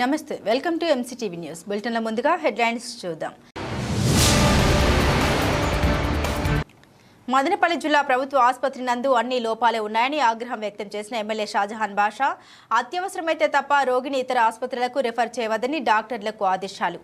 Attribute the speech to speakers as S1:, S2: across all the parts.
S1: నమస్తే, welcome to MCTV news బులెటిన్ల ముందుగా headlines చూద్దాం. మదనపల్లి జిల్లా ప్రభుత్వ ఆసుపత్రి నందు అన్ని లోపాలే ఉన్నాయని ఆగ్రహం వ్యక్తం చేసిన ఎమ్మెల్యే షాజహాన్ బాషా అత్యవసరమైతే తప్ప రోగిని ఇతర ఆసుపత్రులకు రిఫర్ చేయవద్దని డాక్టర్లకు ఆదేశాలు.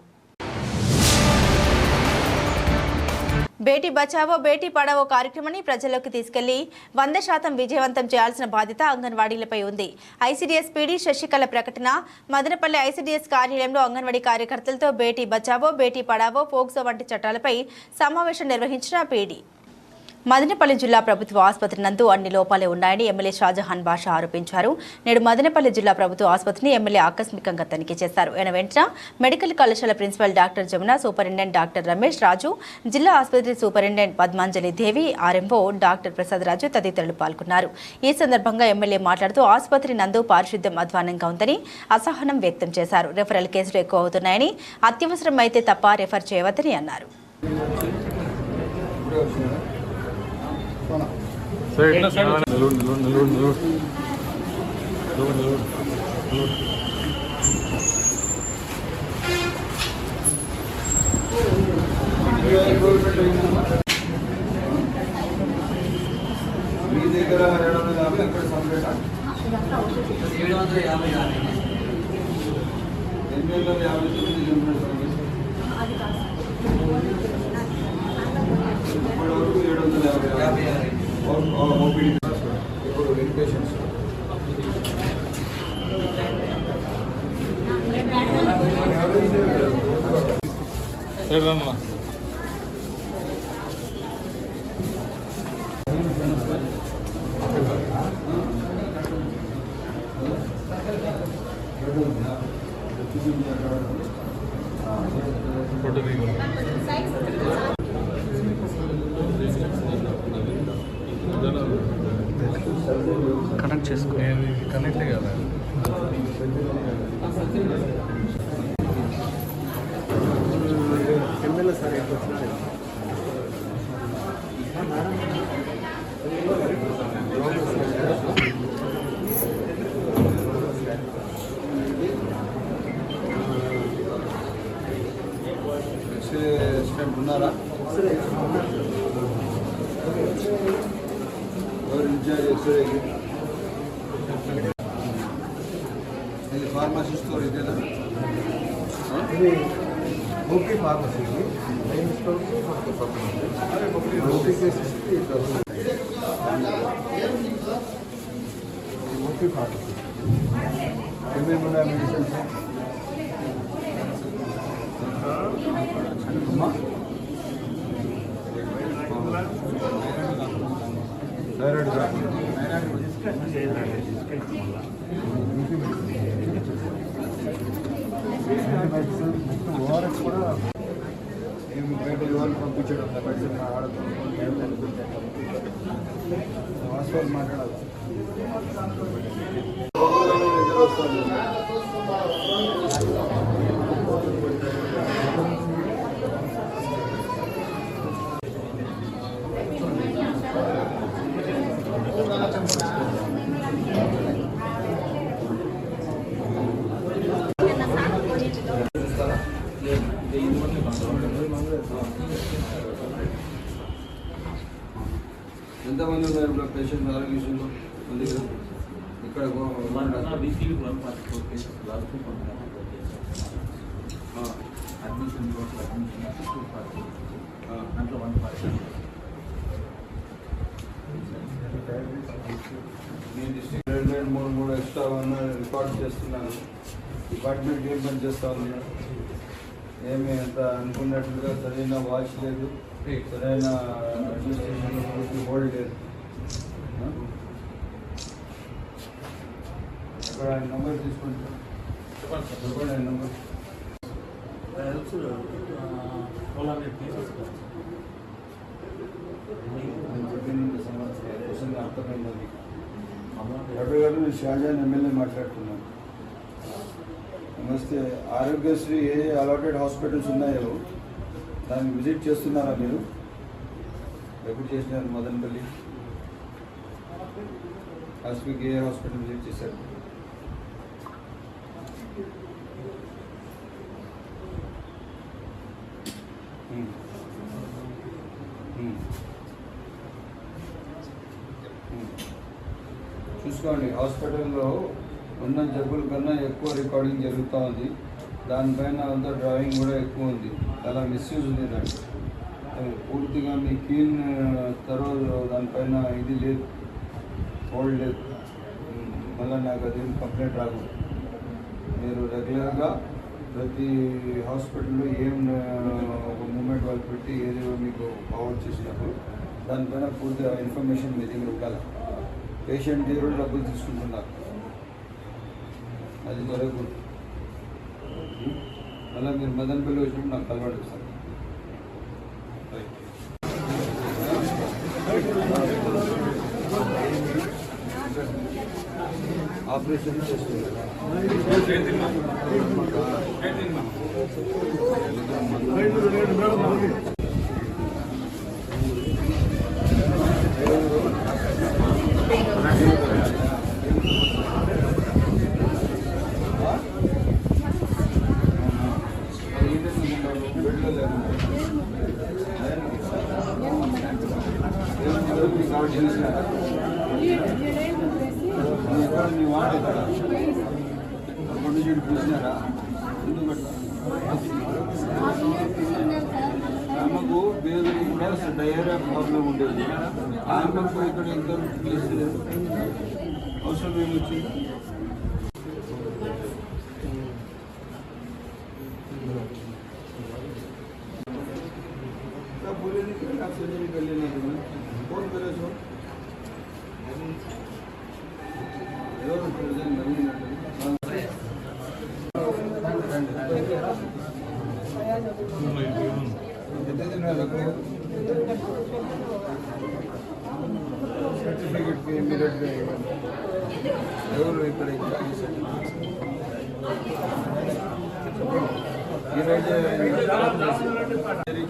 S1: బేటీ బచావో బేటీ పడావో కార్యక్రమాన్ని ప్రజల్లోకి తీసుకెళ్లి 100% విజయవంతం చేయాల్సిన బాధ్యత అంగన్వాడీలపై ఉంది. ఐసీడీఎస్ పీడీ శశికళ ప్రకటన. మదనపల్లి ఐసీడీఎస్ కార్యాలయంలో అంగన్వాడీ కార్యకర్తలతో బేటీ బచావో బేటీ పడావో పోక్సో వంటి చట్టాలపై సమావేశం నిర్వహించిన పీడీ. మదనపల్లి జిల్లా ప్రభుత్వ ఆసుపత్రి నందు అన్ని లోపాలే ఉన్నాయని ఎమ్మెల్యే షాజహాన్ బాషా ఆరోపించారు. నేడు మదనపల్లి జిల్లా ప్రభుత్వ ఆసుపత్రిని ఎమ్మెల్యే ఆకస్మికంగా తనిఖీ చేశారు. ఆయన వెంటనే మెడికల్ కళాశాల principal doctor Jamuna, superintendent doctor Ramesh Raju, జిల్లా ఆసుపత్రి superintendent Padmanjali Devi, RMO doctor Prasad Raju తదితరులు పాల్గొన్నారు. ఈ సందర్భంగా ఎమ్మెల్యే మాట్లాడుతూ ఆసుపత్రి నందు పారిశుద్ధ్యం అధ్వానంగా ఉందని అసహనం వ్యక్తం చేశారు. రెఫరల్ కేసులు ఎక్కువ అవుతున్నాయని, అత్యవసరం అయితే తప్ప రెఫర్ చేయవద్దని అన్నారు.
S2: మీ దగ్గర 750 అక్కడ సంప్లీట్ 850 ఓపీడీ ఇప్పుడు ఇన్పేషెంట్స్
S3: కనెక్ట్ చేసుకో.
S2: కనెక్ట్ కదా. ఎమ్మెల్యే సార్ స్టూడెంట్ ఉన్నారా? ఎవరు ఇన్ఛార్జ్ ఎక్స్రేకి? ఇది ఫార్మసీ స్టోర్ ఇదేనా? ఇది OP pharmacy. Main store OP cases OP pharmacy. ఏమేమి ఉన్నాయి మెడిసిన్స్? థైరాయిడ్ ఓఆర్ఎస్ కూడా బయట ఎవరిని పంపించడం మెడిసిన్ హాస్పిటల్ మాట్లాడాలి. ఎంతమంది ఉన్నారు ఇప్పుడు పేషెంట్ ఆరోగ్యంలో? ఇక్కడ మీ డిస్ట్రిక్ట్ 3 ఎక్స్ట్రా రికార్డ్ చేస్తున్నాను. డిపార్ట్మెంట్ ఏం పని చేస్తా ఉంది? ఏమి అంత అనుకున్నట్లుగా సరైన వాచ్ లేదు, సరైన అడ్మినిస్ట్రేషన్ హోల్డ్ లేదు. అక్కడ ఆయన నెంబర్ తీసుకుంటాం. చెప్పండి ఆయన నెంబర్. చెప్పిన సంవత్సరం అర్థమైంది. డాక్టర్ గారు, నేను షాజహాన్ ఎమ్మెల్యే మాట్లాడుతున్నాను. నమస్తే. ఆరోగ్యశ్రీ ఏ అలాటెడ్ హాస్పిటల్స్ ఉన్నాయో దాన్ని విజిట్ చేస్తున్నారా మీరు? ఎప్పుడు చేసినారు? మదనపల్లి హాస్పిటల్ ఏ హాస్పిటల్ విజిట్ చేశారు? చూసుకోండి. హాస్పిటల్లో ఉన్న జబ్బుల కన్నా ఎక్కువ రికార్డింగ్ జరుగుతూ ఉంది. దానిపైన అంతా డ్రాయింగ్ కూడా ఎక్కువ ఉంది. చాలా మిస్యూజ్ ఉంది దాంట్లో. పూర్తిగా మీ క్లీన్ తర్వాత దానిపైన ఇది లేదు, హోల్డ్ లేదు. మళ్ళీ నాకు అది కంప్లైంట్ రాకూడదు. మీరు రెగ్యులర్గా ప్రతి హాస్పిటల్లో ఏం ఒక మూమెంట్ వాళ్ళు పెట్టి ఏదో మీకు ఫార్వర్డ్ చేసినప్పుడు దానిపైన పూర్తిగా ఇన్ఫర్మేషన్ మీ దగ్గర ఉండాలి. పేషెంట్ దగ్గర డబ్బులు తీసుకుంటున్నారు, అది జరగకూడదు. మళ్ళీ మీరు మదనపల్లి వచ్చినప్పుడు నాకు కలవాడు సార్. ఆపరేషన్ చేస్తున్నారు. ఆమెకు వేరే కూడా డయేరియా ప్రాబ్లం ఉండేది. ఆమెకు ఇక్కడ ఎంత ప్లేస్ అవసరం ఏమి వచ్చింది? बोले नहीं कि आप सर्जरी कर लेना तुम्हें कौन करे सो कितने दिन में रखो सर्टिफिकेट पे इमीडिएट पे ఎవరు ఇక్కడ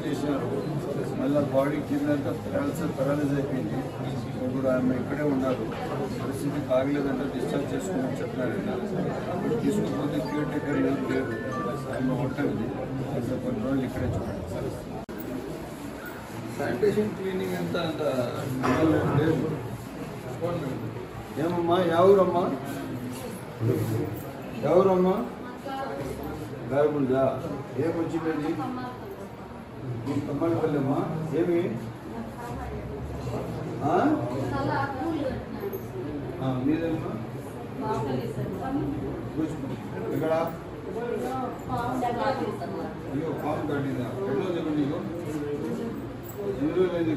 S2: చేసినారు. మళ్ళీ బాడీ కింద పెరాలైజ్ అయిపోయింది. ఇప్పుడు ఆమె ఇక్కడే ఉన్నారు. పరిస్థితి కాగలేదంటే డిశ్చార్జ్ చేసుకోమని చెప్పినారంట. తీసుకోకపోతే కేర్ టేకర్ లేదు. ఆమె హోటల్ది అసలు కొన్ని రోజులు ఇక్కడే చూడండి. శానిటేషన్ క్లీనింగ్ అంతా అంత లేదు. ఏమమ్మా ఎవరమ్మా ఎవరమ్మా గాయకుడుదా ఏమొచ్చిందండి? మీ కమ్మలపల్లెమ్మా ఏమి మీదమ్మా ఇక్కడ అయ్యో ఫామ్ కట్టిందా? ఎన్నో చెప్పండి నీకు ఎన్ని రోజులైంది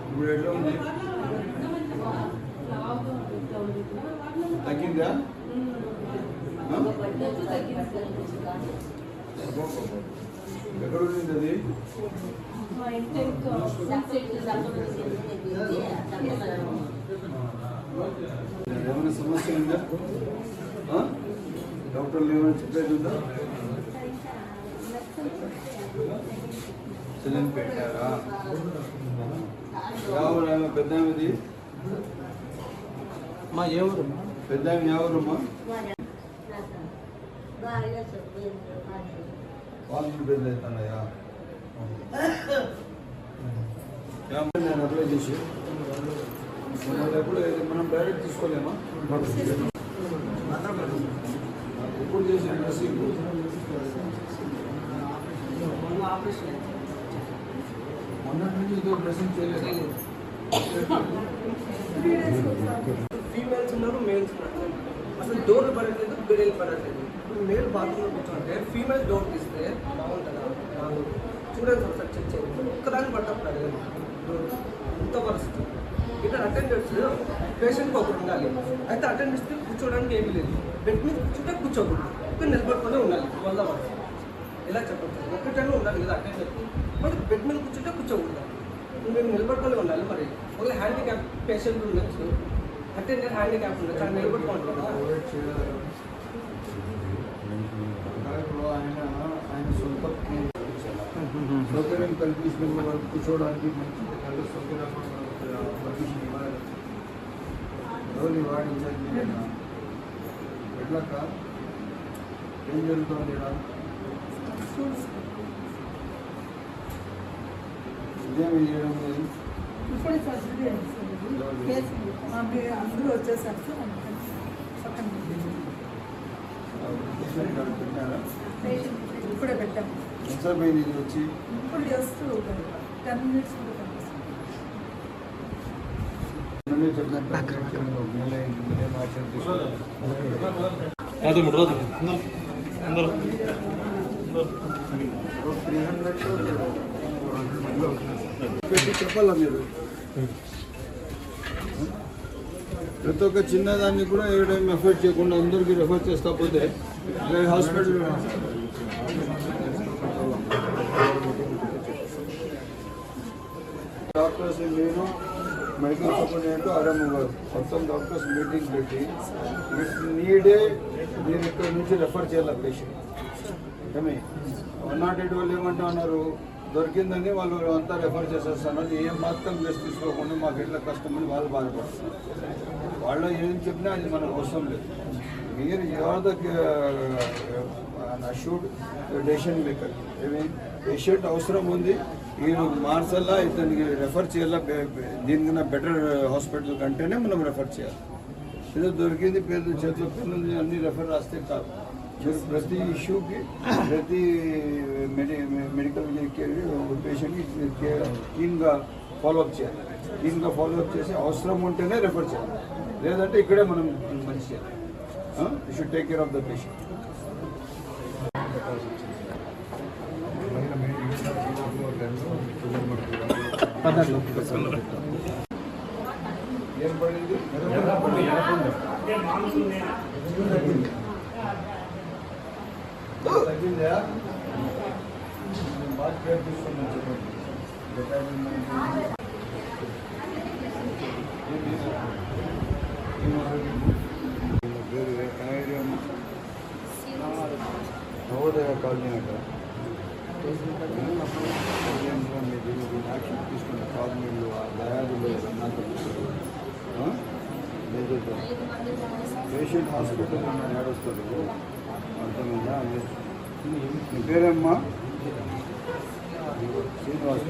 S2: ఇప్పుడు ఎట్లా ఉంది? తగ్గిందా? ఎక్కడ ఉంది అది? ఏమైనా సమస్య ఉందా? డాక్టర్లు ఏమైనా చెప్పేది ఉందా? సెలైన్ పెట్టారా? ఎవరు పెద్ద ఆమెది? మా ఎవరు పెద్ద ఆమె ఎవరమ్మా? వాళ్ళు పెద్ద అవుతున్నాయా? నేను అప్లై చేసి ఎప్పుడు మనం డైరెక్ట్ తీసుకోలేమా? ఎప్పుడు చేసిన డ్రెస్సింగ్ మొన్నటి నుంచి ఇదో డ్రెస్సింగ్ చేయలేదు.
S3: ఫీమేల్స్ ఉన్నారు, మేల్స్ ఉన్నారు. అసలు డోర్ పడట్లేదు, బిడేలు పడట్లేదు. ఇప్పుడు మేల్ బాత్రూంలో కూర్చోంటే ఫీమేల్ డోర్ తీస్తే బాగుంటుందా? చూడండి ఒకసారి చెక్ చేయండి. ఒక్కదాన్ని పట్టలేదు డోర్. ఇంత పరిస్థితి. ఇక్కడ అటెండెన్స్ పేషెంట్కి ఒకరు ఉండాలి. అయితే అటెండెన్స్ కూర్చోడానికి ఏమీ లేదు. బెడ్ మీద కూర్చుంటే కూర్చోకూడదు. ఇక్కడ నిలబడుతూనే ఉండాలి. వల్ల ఎలా చెప్పచ్చు? ఒక్కటైనా ఉండాలి కదా అటెండెన్స్. మరి బెడ్ మీద కూర్చుంటే కూర్చోకూడదు. మేము నిలబడుతూనే ఉండాలి. మరి ఒకవేళ హ్యాండిక్యాప్ పేషెంట్ ఉండొచ్చు, అటెండర్ హ్యాండిక్యాప్ ఉండొచ్చు, ఆయన నిలబడుకోండి కదా.
S2: ఆయన సొంత సౌకర్యం కల్పించిన వరకు కూర్చోవడానికి మంచి సౌకర్యం పర్మిషన్ ఇవ్వాలి. ఎవరిని వాడించాలి? ఎట్లక్క ఏం జరుగుతుంది ఇక్కడ? ఇదేమి చేయడం లేదు.
S4: అందరూ వచ్చేసారు సార్ పక్కన
S2: పెట్టినారా?
S4: ఇప్పుడే పెట్టాము.
S2: ఎంతసేపు అయింది ఇది వచ్చి?
S4: ఇప్పుడు జస్ట్ 10 minutes కూడా
S2: చెప్పాలా మీరు? ప్రతి ఒక్క చిన్నదాన్ని కూడా ఏ టైం ఎఫర్ట్ చేయకుండా అందరికీ రెఫర్ చేస్తా పోతే హాస్పిటల్ డాక్టర్స్ నేను మెడికల్ సూపరింటెండెంట్ ఆర్ఎంఓ గారు మొత్తం డాక్టర్స్ మీటింగ్ పెట్టి ఇట్స్ నీడే మీరు ఇక్కడ నుంచి రెఫర్ చేయాలి పేషెంట్. ఏమి 108 వాళ్ళు ఏమంటా ఉన్నారు, దొరికిందని వాళ్ళు అంతా రెఫర్ చేసేస్తున్నారు, ఏం మాత్రం ప్లేస్ తీసుకోకుండా మాకు ఎట్లా కష్టమని వాళ్ళు బాధపడుతున్నారు. వాళ్ళు ఏం చెప్పినా అది మనకు అవసరం లేదు. మీరు ఎవరి అష్యూర్డ్ డెసిషన్ మేకర్. ఏమి పేషెంట్ అవసరం ఉంది, ఈయన మార్చల్లా ఇతనికి రెఫర్ చేయాలా, దీనికన్నా బెటర్ హాస్పిటల్ కంటేనే మనం రెఫర్ చేయాలి. ఏదో దొరికింది పేరు చేతిలో పిల్లలు అన్ని రెఫర్ రాస్తే కాదు. మీరు ప్రతి ఇష్యూకి ప్రతి మెడికల్ పేషెంట్కి క్లీన్గా ఫాలోఅప్ చేయాలి. క్లీన్గా ఫాలోఅప్ చేసి అవసరం ఉంటేనే రెఫర్ చేయాలి, లేదంటే ఇక్కడే మనం మంచి చేయాలి. You should take care of the patient. ఏం పడింది? తగ్గిందా? బాగా కేర్ తీసుకున్నాను చెప్పండి. నవోదయ కాలనీ అంట మీరు యాక్షన్ తీసుకున్న కాలనీలు దయాదులు పేషెంట్ హాస్పిటల్ ఏడొస్తాడు అర్థమైందా? మీ పేరేమ్మా? శ్రీనివాస్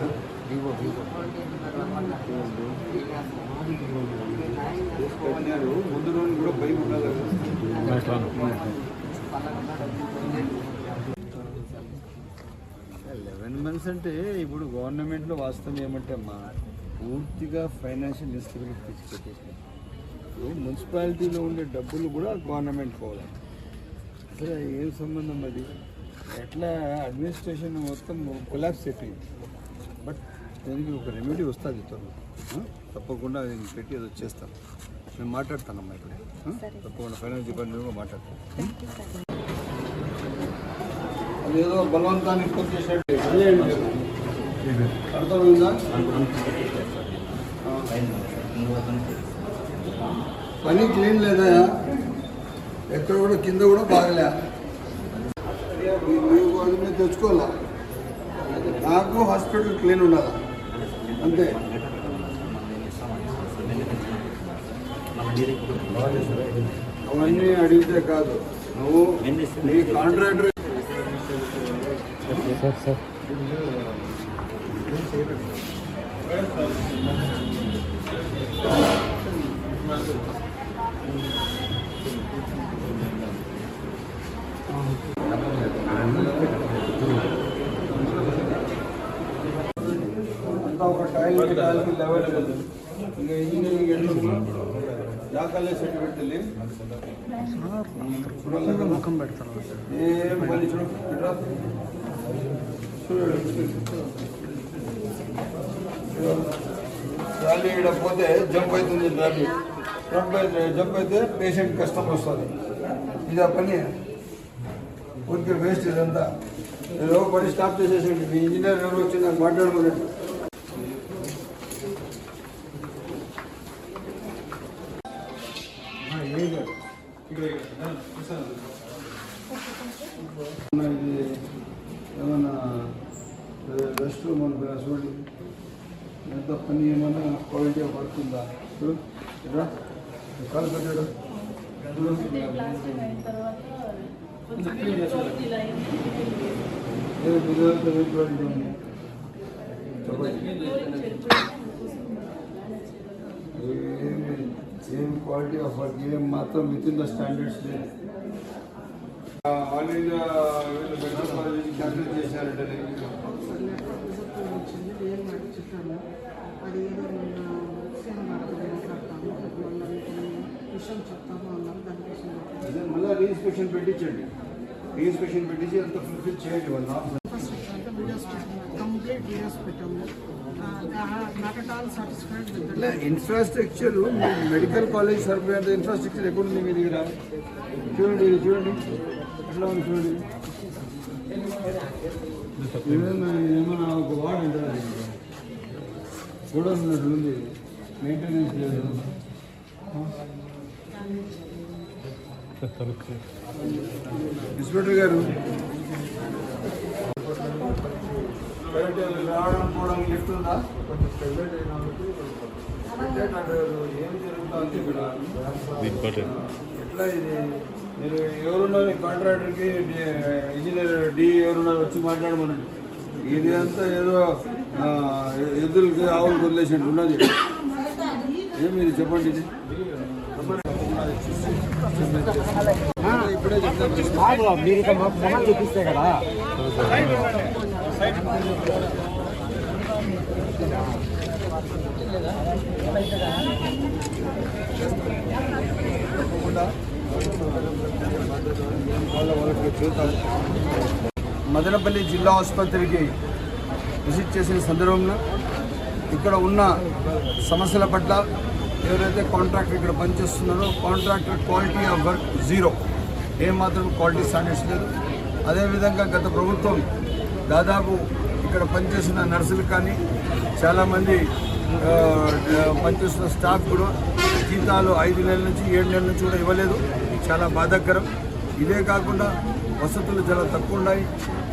S2: పెట్టినారు. ముందు రోజు కూడా భయం ఉండదు. 11 months అంటే ఇప్పుడు గవర్నమెంట్లో వాస్తవం ఏమంటే అమ్మా పూర్తిగా ఫైనాన్షియల్ ఇన్స్టెబిలిటీ తెచ్చిపెట్టేసినాయి. ఇప్పుడు మున్సిపాలిటీలో ఉండే డబ్బులు కూడా గవర్నమెంట్ పోవాలి. అసలు ఏం సంబంధం అది? ఎట్లా అడ్మినిస్ట్రేషన్ మొత్తం కొలాప్స్ అయిపోయింది. బట్ దానికి ఒక రెమెడీ వస్తుంది త్వరలో. తప్పకుండా అది పెట్టి అది వచ్చేస్తాం. నేను మాట్లాడతానమ్మా ఇప్పుడు. తప్పకుండా ఫైనాన్స్ డిపార్ట్మెంట్ కూడా మాట్లాడతాను. అదేదో బలవంతాన్ని పూర్తి చేసినట్టు అర్థమైందా? పని క్లీన్ లేదా? ఎక్కడ కూడా కింద కూడా బాగలే. మీరు అది మీరు తెచ్చుకోవాలా. నాకు హాస్పిటల్ క్లీన్ ఉండాలి అంతే. అవన్నీ అడిగితే కాదు. నువ్వు నీ కాంట్రాక్టర్ అంతా ఒక టాయిలెట్ లెవెల్ లేదు. ఇంకా ఇంజనీరింగ్ దాఖలే సర్టిఫికెట్ ముఖం పెడతాను. ఏం పని ట్రాలీ పోతే జంప్ అవుతుంది. ట్రాలీ జంప్ అయితే పేషెంట్ కష్టం వస్తుంది. ఇదా పని ఊరికి వేస్ట్. ఇదంతా ఏదో పని స్టాప్ చేసేసండి. మీ ఇంజనీర్ ఎవరు వచ్చి నాకు మాట్లాడుకోలేదు. ఏమన్నా రెస్ట్ రూమ్ అనుకున్నా చూడండి. ఎంత పని ఏమన్నా క్వాలిటీ పడుతుందా? చూడు కాలు పెట్టాడు. చెప్పండి. ఏం క్వాలిటీ ఆఫ్ వర్క్ ఏం మాత్రం విత్ ఇన్ ద స్టాండర్డ్స్ లేదు. All India medical college cancel చేశారంటే
S5: అది ఏదో విషయం మాట్లాడతాము విషయం చెప్తాము అన్నారు. దానికోసం
S2: మళ్ళీ రీఇన్స్పెక్షన్ పెట్టించండి. రీఇన్స్పెక్షన్ పెట్టించి అంత ఫుల్ఫిల్ చేయండి వాళ్ళు.
S5: కంప్లీట్ వీడియోస్ పెట్టాము. Not at all satisfied with
S2: infrastructure medical college సరిపోయేంత ఇన్ఫ్రాస్ట్రక్చర్ ఎక్కడ ఉంది మీ దగ్గర? చూడండి ఇది చూడండి ఎట్లా ఉంది చూడండి. ఏమన్నా ఒక వార్డ్ ఉంటుంది కూడా ఉన్నట్లుంది. మెయింటెనెన్స్ లేదు. ఇన్స్పెక్టర్ గారు రావడం పోవడం లిఫ్ట్ ఉందా? ఏం జరుగుతుంది ఇక్కడ? ఎట్లా ఇది? మీరు ఎవరున్నారు కాంట్రాక్టర్కి ఇంజనీర్ డి ఎవరున్నారు వచ్చి మాట్లాడమనండి. ఇది అంతా ఏదో ఎద్దులకి ఆవులకు వదిలేసినట్టు ఉన్నది. ఏమి ఇది చెప్పండి. ఇది ఇప్పుడే చెప్తాను.
S6: మీరు మొహం చూపిస్తే కదా
S2: మదనపల్లి జిల్లా ఆసుపత్రికి విజిట్ చేసిన సందర్భంలో ఇక్కడ ఉన్న సమస్యల పట్ల ఎవరైతే కాంట్రాక్టర్ ఇక్కడ పనిచేస్తున్నారో contractor quality of work zero, ఏమాత్రం క్వాలిటీ స్టాండర్డ్స్ లేదు. అదేవిధంగా గత ప్రభుత్వం దాదాపు ఇక్కడ పనిచేసిన నర్సులకు కానీ చాలామంది పనిచేస్తున్న స్టాఫ్ కూడా జీతాలు 5 నెలల నుంచి 7 నెలల నుంచి కూడా ఇవ్వలేదు. చాలా బాధాకరం. ఇదే కాకుండా వసతులు చాలా తక్కువ ఉన్నాయి.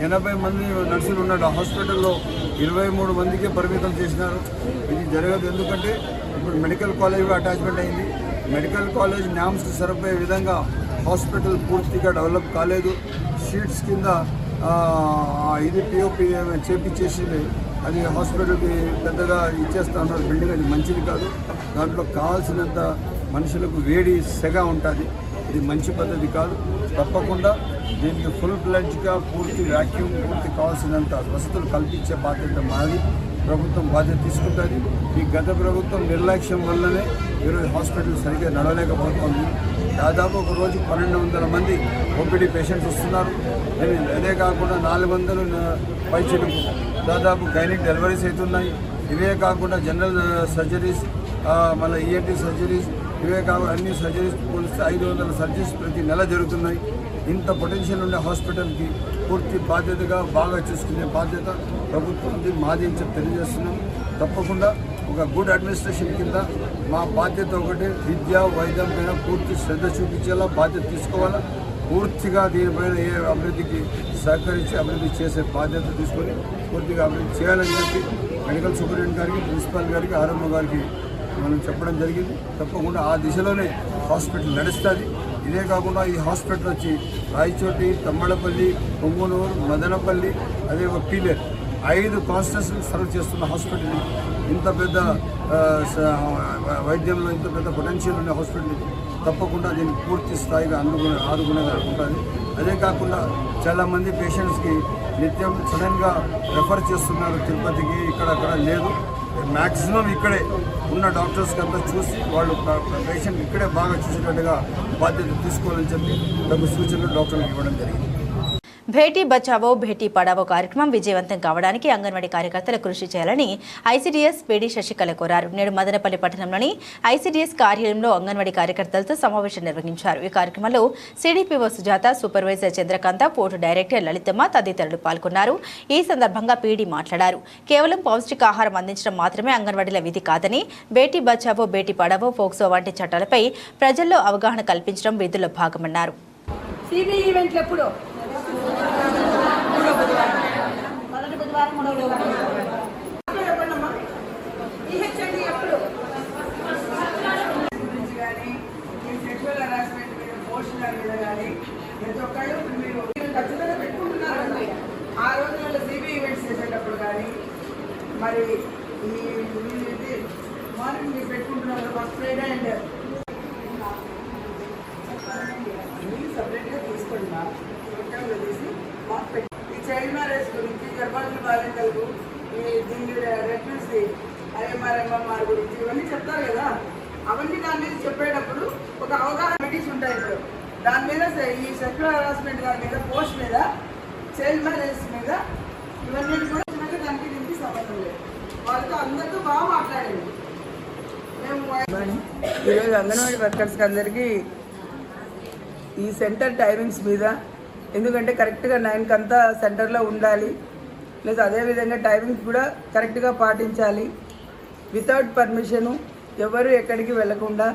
S2: 80 మంది నర్సులు ఉన్న హాస్పిటల్లో 23 మందికే పరిమితం చేసినారు. ఇది జరగదు. ఎందుకంటే ఇప్పుడు మెడికల్ కాలేజ్ అటాచ్మెంట్ అయింది. మెడికల్ కాలేజ్ న్యామ్స్కి సరిపోయే విధంగా హాస్పిటల్ పూర్తిగా డెవలప్ కాలేదు. షీట్స్ కింద ఇది పిఓపి చేపించేసింది. అది హాస్పిటల్కి పెద్దగా ఇచ్చేస్తా ఉన్నారు బిల్డింగ్. అది మంచిది కాదు. దాంట్లో కావాల్సినంత మనుషులకు వేడి సెగ ఉంటుంది. ఇది మంచి పద్ధతి కాదు. తప్పకుండా దీనికి ఫుల్ ప్లెడ్జ్గా పూర్తి వ్యాక్యూమ్ పూర్తి కావాల్సినంత వసతులు కల్పించే బాధ్యత మాది. ప్రభుత్వం బాధ్యత తీసుకుంటుంది. ఈ గత ప్రభుత్వం నిర్లక్ష్యం వల్లనే ఈరోజు హాస్పిటల్ సరిగ్గా నడవలేకపోతుంది. దాదాపు ఒక రోజు 1200 మంది ఓపీడీ పేషెంట్స్ వస్తున్నారు. అదే కాకుండా 400 పైచిలకు దాదాపు గైనిక్ డెలివరీస్ అవుతున్నాయి. ఇవే కాకుండా జనరల్ సర్జరీస్, మళ్ళీ ఈఎన్టీ సర్జరీస్, ఇవే కాకుండా అన్ని సర్జరీస్ పోలిస్తే 500 సర్జరీస్ ప్రతి నెల జరుగుతున్నాయి. ఇంత పొటెన్షియల్ ఉండే హాస్పిటల్కి పూర్తి బాధ్యతగా బాగా చూసుకునే బాధ్యత ప్రభుత్వానికి మాది అని చెప్పి తెలియజేస్తున్నాం. తప్పకుండా ఒక గుడ్ అడ్మినిస్ట్రేషన్ కింద మా బాధ్యత ఒకటి, విద్య వైద్యం పైన పూర్తి శ్రద్ధ చూపించేలా బాధ్యత తీసుకోవాలా. పూర్తిగా దీనిపైన ఏ అభివృద్ధికి సహకరించి అభివృద్ధి చేసే బాధ్యత తీసుకొని పూర్తిగా అభివృద్ధి చేయాలని చెప్పి మెడికల్ సూపరింటెండెంట్ గారికి, ప్రిన్సిపాల్ గారికి, ఆర్ఎంఓ గారికి మనం చెప్పడం జరిగింది. తప్పకుండా ఆ దిశలోనే హాస్పిటల్ నడుస్తుంది. ఇదే కాకుండా ఈ హాస్పిటల్ వచ్చి రాయచోటి, తమ్మడపల్లి, పొంగునూరు, మదనపల్లి, అదే ఒక పీలేరు 5 కాన్స్టిట్యూన్సీలు సర్వ్ చేస్తున్న హాస్పిటల్. ఇంత పెద్ద వైద్యంలో ఇంత పెద్ద పొటెన్షియల్ ఉన్న హాస్పిటల్ తప్పకుండా దీన్ని పూర్తి స్థాయిగా ఆదుకునేలా ఉంటుంది. అదే కాకుండా చాలామంది పేషెంట్స్కి నిత్యం సడన్గా రెఫర్ చేస్తున్నారు తిరుపతికి, ఇక్కడక్కడ లేదు. మ్యాక్సిమం ఇక్కడే ఉన్న డాక్టర్స్కి అంతా చూసి వాళ్ళు పేషెంట్ ఇక్కడే బాగా చూసేటట్టుగా బాధ్యత తీసుకోవాలని చెప్పి తగు సూచనలు డాక్టర్లకు ఇవ్వడం జరిగింది.
S1: భేటీ బచావో భేటీ పడావో కార్యక్రమం విజయవంతం కావడానికి అంగన్వాడీ కార్యకర్తలు కృషి చేయాలని ఐసీడీఎస్ పీడీ శశికళ కోరారు. నేడు మదనపల్లి పట్టణంలోని ఐసీడీఎస్ కార్యాలయంలో అంగన్వాడీ కార్యకర్తలతో సమావేశం నిర్వహించారు. ఈ కార్యక్రమంలో CDPO Sujatha, supervisor Chandrakanta, port director Lalithamma తదితరులు పాల్గొన్నారు. ఈ సందర్భంగా పీడీ మాట్లాడారు. కేవలం పౌష్టికాహారం అందించడం మాత్రమే అంగన్వాడీల విధి కాదని, బేటీ బచావో బేటీ పడావో, పోక్సో వంటి చట్టాలపై ప్రజల్లో అవగాహన కల్పించడం విధుల్లో భాగమన్నారు.
S4: మొదటి బుధవారం, మూడవ బుధవారం కానీ ఈ సెక్షువల్ హరాస్మెంట్ మీద, పోషణ మీద కానీ ప్రతి ఒక్కళ్ళు మీరు ఖచ్చితంగా పెట్టుకుంటున్నారు కదా. ఆ రోజులలో సిబి ఈవెంట్స్ చేసేటప్పుడు కానీ మరి ఈ మార్నింగ్ మీరు పెట్టుకుంటున్నారు. ఫ్రైడే అండ్ సపరేట్గా తీసుకోండి తీసి ఈ చైల్డ్ మ్యారేజ్ గురించి గర్భవతుల బాలికలకు ఈ దీని రెఫ్యూజీ ఐఎంఆర్ గురించి ఇవన్నీ చెప్తారు కదా, అవన్నీ దాని మీద చెప్పేటప్పుడు ఒక అవగాహన మీటింగ్స్ ఉంటాయి. ఇప్పుడు దాని మీద ఈ సెక్షువల్ హరాస్మెంట్ దాని మీద పోస్ట్ మీద చైల్డ్ మ్యారేజ్ మీద ఇవన్నీ కూడా దానికి దీనికి సంబంధం లేదు. వాళ్ళతో అందరితో బాగా మాట్లాడండి. మేము ఈరోజు అంగన్వాడీ వర్కర్స్కి అందరికీ ఈ సెంటర్ టైమింగ్స్ మీద, ఎందుకంటే కరెక్ట్గా 9కి అంతా సెంటర్లో ఉండాలి, ప్లస్ అదేవిధంగా టైమింగ్స్ కూడా కరెక్ట్గా పాటించాలి. వితౌట్ పర్మిషను ఎవరు ఎక్కడికి వెళ్లకుండా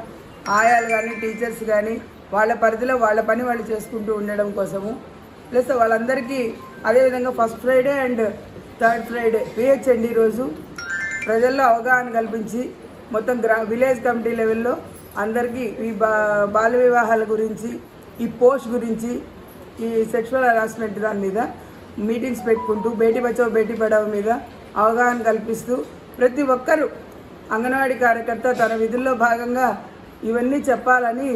S4: ఆయాలు కానీ టీచర్స్ కానీ వాళ్ళ పరిధిలో వాళ్ళ పని వాళ్ళు చేసుకుంటూ ఉండడం కోసము, ప్లస్ వాళ్ళందరికీ అదేవిధంగా first Friday and third Friday PHMD రోజు ప్రజల్లో అవగాహన కల్పించి మొత్తం విలేజ్ కమిటీ లెవెల్లో అందరికీ ఈ బాల వివాహాల గురించి, ఈ పోస్ట్ గురించి, ఈ సెక్షువల్ హరాస్మెంట్ దాని మీద మీటింగ్స్ పెట్టుకుంటూ బేటీ బచావో బేటీ పడావో మీద అవగాహన కల్పిస్తూ ప్రతి ఒక్కరూ అంగన్వాడీ కార్యకర్త తన విధుల్లో భాగంగా ఇవన్నీ చెప్పాలని